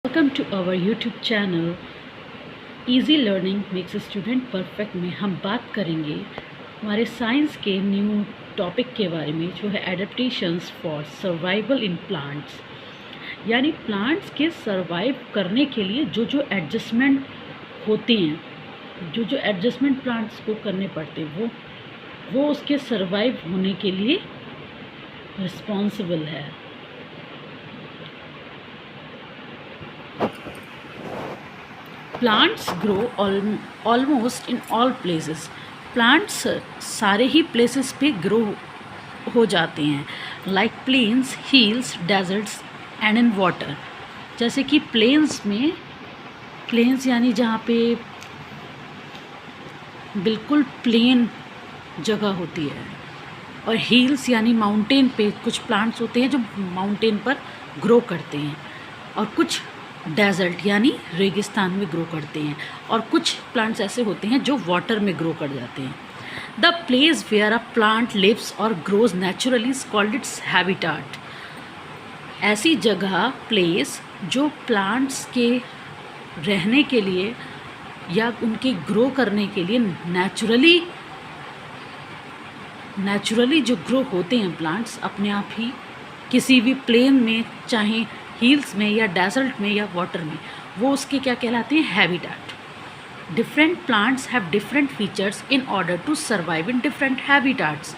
Welcome to our YouTube channel easy learning makes a student perfect में हम बात करेंगे हमारे साइंस के न्यू टॉपिक के बारे में जो है adaptations for survival in plants. यानी प्लांट्स के सर्वाइव करने के लिए जो जो एडजस्टमेंट होते हैं, जो जो एडजस्टमेंट प्लांट्स को करने पड़ते हैं वो उसके सर्वाइव होने के लिए रिस्पॉन्सिबल है। Plants grow almost in all places. Plants सारे ही प्लेसेस पे ग्रो हो जाते हैं, like plains, hills, deserts and in water. जैसे कि प्लेन्स यानी जहाँ पे बिल्कुल प्लेन जगह होती है, और हिल्स यानी माउंटेन पे कुछ प्लांट्स होते हैं जो माउंटेन पर ग्रो करते हैं, और कुछ डेजर्ट यानी रेगिस्तान में ग्रो करते हैं, और कुछ प्लांट्स ऐसे होते हैं जो वाटर में ग्रो कर जाते हैं। The place where a plant lives और grows naturally is called its habitat. ऐसी जगह, प्लेस जो प्लांट्स के रहने के लिए या उनके ग्रो करने के लिए नेचुरली जो ग्रो होते हैं प्लांट्स अपने आप ही किसी भी प्लेन में, चाहे हिल्स में या डेजर्ट में या वाटर में, वो उसके क्या कहलाते हैं, habitat. Different plants have different features in order to survive in different habitats.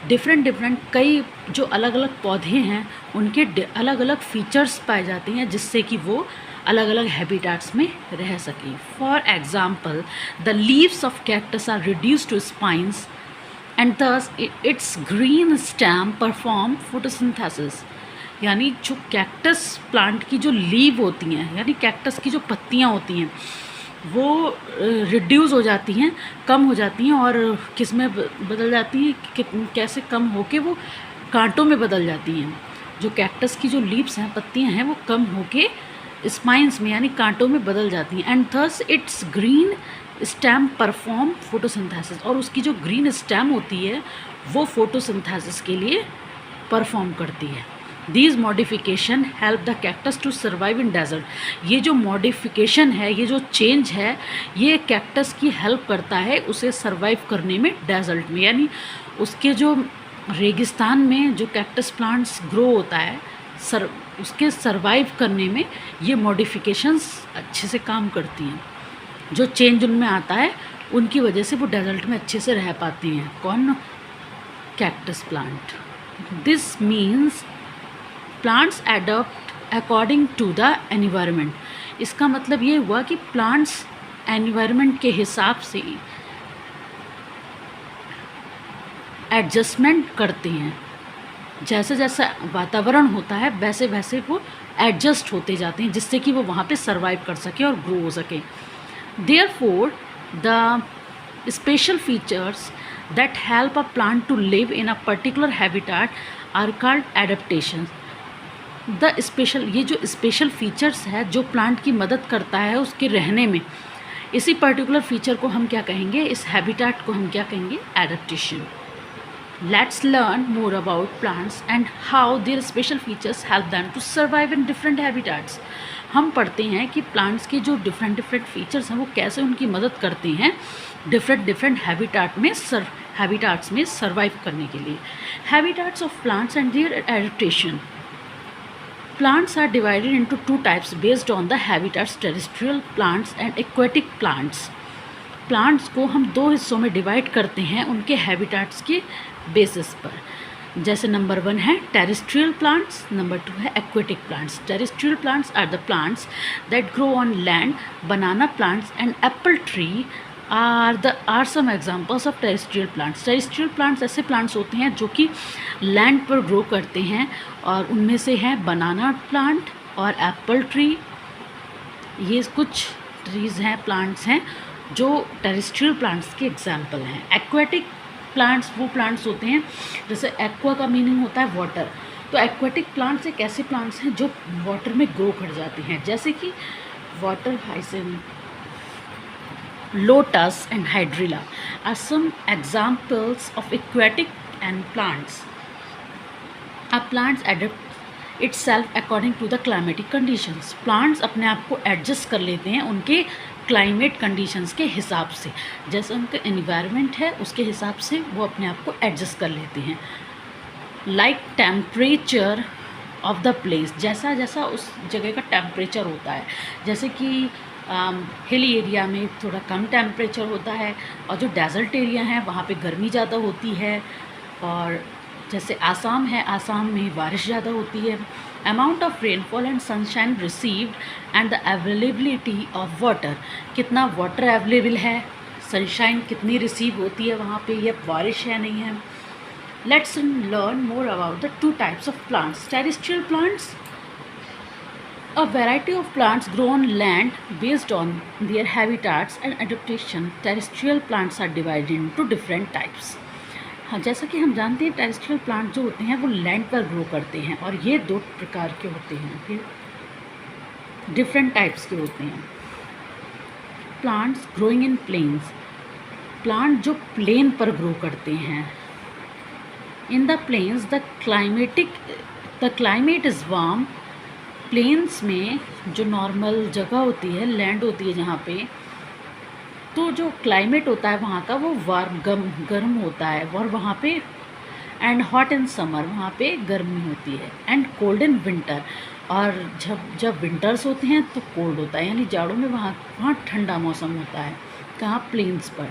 Different कई जो अलग अलग पौधे हैं उनके अलग अलग फीचर्स पाए जाते हैं जिससे कि वो अलग अलग हैबिटाट्स में रह सकें। For example, the leaves of cactus are reduced to spines and thus its green stem perform photosynthesis। यानी जो कैक्टस प्लांट की जो लीव होती हैं, यानी कैक्टस की जो पत्तियां होती हैं, वो रिड्यूस हो जाती हैं, कम हो जाती हैं, और किस में बदल जाती हैं, कैसे कम होके वो कांटों में बदल जाती हैं। जो कैक्टस की जो लीव्स हैं, पत्तियां हैं, वो कम होके स्पाइंस में यानी कांटों में बदल जाती हैं। And thus it's green stem perform photosynthesis, और उसकी जो ग्रीन स्टेम होती है वो फोटोसिंथेसिस के लिए परफॉर्म करती है। These modification help the cactus to survive in desert. ये जो मॉडिफिकेशन है, ये जो चेंज है, ये कैक्टस की हेल्प करता है उसे सर्वाइव करने में डेजर्ट में। यानी उसके जो रेगिस्तान में जो कैक्टस प्लांट्स ग्रो होता है, उसके सर्वाइव करने में ये मॉडिफिकेशंस अच्छे से काम करती हैं। जो चेंज उनमें आता है उनकी वजह से वो डेजर्ट में अच्छे से रह पाती हैं। कौन? Cactus plant. This means plants adopt according to the environment. इसका मतलब ये हुआ कि प्लांट्स एनवायरनमेंट के हिसाब से एडजस्टमेंट करते हैं। जैसे जैसा वातावरण होता है वैसे वैसे वो एडजस्ट होते जाते हैं जिससे कि वो वहाँ पे सर्वाइव कर सके और ग्रो हो सके। Therefore, the special features that help a plant to live in a particular habitat are called adaptations. ये जो स्पेशल फीचर्स है जो प्लांट की मदद करता है उसके रहने में, इसी पर्टिकुलर फीचर को हम क्या कहेंगे, इस हैबिटाट को हम क्या कहेंगे, adaptation. Let's learn more about plants and how their special features help them to survive in different habitats. हम पढ़ते हैं कि प्लांट्स के जो डिफरेंट फीचर्स हैं वो कैसे उनकी मदद करते हैं डिफरेंट हैबिटाट्स में सर्वाइव करने के लिए। Habitats of plants and their adaptation. Plants are divided into two types based on the habitats, terrestrial plants and aquatic plants. Plants को हम दो हिस्सों में डिवाइड करते हैं उनके हैबिटाट्स के बेसिस पर। जैसे नंबर 1 है टेरेस्ट्रियल प्लांट्स, नंबर 2 है aquatic plants. Terrestrial plants are the plants that grow on land. Banana plants and apple tree are some examples of terrestrial plants. Terrestrial plants ऐसे plants होते हैं जो कि लैंड पर ग्रो करते हैं, और उनमें से है बनाना प्लांट और एप्पल ट्री। ये कुछ ट्रीज़ हैं, प्लांट्स हैं जो टेरेस्ट्रियल प्लांट्स के एग्जाम्पल हैं। एक्वेटिक प्लांट्स वो प्लांट्स होते हैं, जैसे एक्वा का मीनिंग होता है वाटर, तो एक्वेटिक प्लांट्स एक ऐसे प्लांट्स हैं जो वाटर में ग्रो कर जाते हैं, जैसे कि water hyacinth, lotus and hydrilla are some examples of aquatic and plants. Plants itself according to the climatic conditions. Plants अपने आप को एडजस्ट कर लेते हैं उनके क्लाइमेट कंडीशंस के हिसाब से, जैसे उनका एनवायरनमेंट है उसके हिसाब से वो अपने आप को एडजस्ट कर लेते हैं। Like temperature of the place, जैसा जैसा उस जगह का टेम्परेचर होता है, जैसे कि हिली एरिया में थोड़ा कम टेम्परेचर होता है और जो डेजर्ट एरिया हैं वहाँ पे गर्मी ज़्यादा होती है, और जैसे आसाम है, आसाम में बारिश ज़्यादा होती है। Amount of rainfall and sunshine received and the availability of water, कितना वाटर अवेलेबल है, सनशाइन कितनी रिसीव होती है वहाँ पे, या बारिश है नहीं है। Let's learn more about the two types of plants. Terrestrial plants, a variety of plants grow on land based on their habitats and adaptation. Terrestrial plants are divided into different types. हाँ, जैसा कि हम जानते हैं terrestrial plant जो होते हैं वो लैंड पर ग्रो करते हैं, और ये दो प्रकार के होते हैं, फिर डिफरेंट टाइप्स के होते हैं। Plants growing in plains, plant जो प्लेन पर ग्रो करते हैं। In the plains the climate is warm. Plains में जो नॉर्मल जगह होती है, लैंड होती है जहाँ पे, तो जो क्लाइमेट होता है वहाँ का वो वार्म गर्म होता है, और वहाँ पे एंड हॉट इन समर, वहाँ पे गर्मी होती है, एंड कोल्ड इन विंटर, और जब विंटर्स होते हैं तो कोल्ड होता है, यानी जाड़ों में वहाँ ठंडा मौसम होता है। कहाँ? प्लेन्स पर।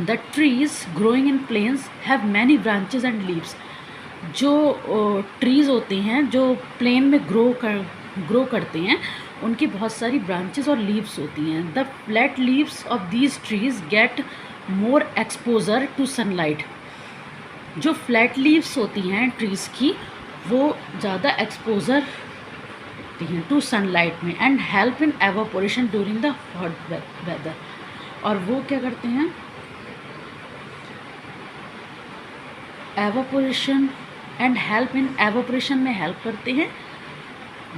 The trees growing in plains have many branches and leaves, जो ट्रीज़ होते हैं जो प्लेन में ग्रो करते हैं उनकी बहुत सारी ब्रांचेस और लीव्स होती हैं। The flat leaves of these trees get more exposure to sunlight, जो फ्लैट लीव्स होती हैं ट्रीज़ की वो ज़्यादा एक्सपोजर होती हैं टू सनलाइट में, and help in evaporation during the hot weather, और वो क्या करते हैं, evaporation and help in evaporation में हेल्प करते हैं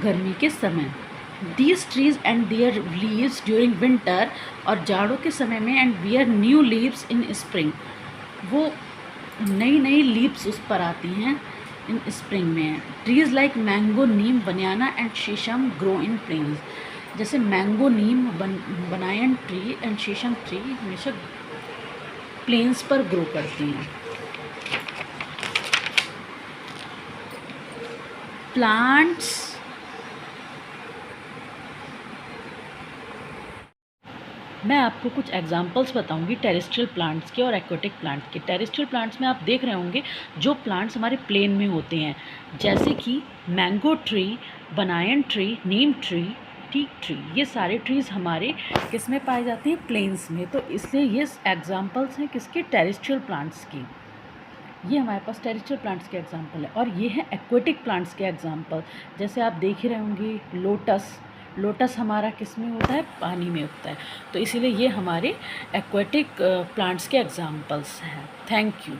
गर्मी के समय। These trees and their leaves during winter, और जाड़ों के समय में, and wear new leaves in spring, वो नई नई लीव्स उस पर आती हैं इन स्प्रिंग में। Trees like mango, Neem, banana and शीशम ग्रो इन प्लेन्स, जैसे मैंगो, नीम, बनायन ट्री एंड शीशम ट्री हमेशा प्लेन्स पर ग्रो करती हैं। प्लांट्स, मैं आपको कुछ एग्जांपल्स बताऊंगी टेरेस्ट्रियल प्लांट्स के और एक्वेटिक प्लांट्स के। टेरेस्ट्रियल प्लांट्स में आप देख रहे होंगे जो प्लांट्स हमारे प्लेन में होते हैं, जैसे कि मैंगो ट्री, बनायन ट्री, नीम ट्री, टीक ट्री, ये सारे ट्रीज़ हमारे किस में पाए जाते हैं? प्लेन्स में। तो इसलिए ये एग्जांपल्स हैं किसके? टेरेस्ट्रियल प्लांट्स की। ये हमारे पास टेरेस्ट्रियल प्लांट्स के एग्जांपल है। और ये है एक्वेटिक प्लांट्स के एग्जांपल, जैसे आप देख ही रहे होंगे लोटस। लोटस हमारा किस में होता है? पानी में होता है। तो इसीलिए ये हमारे एक्वेटिक प्लांट्स के एग्जांपल्स हैं। Thank you.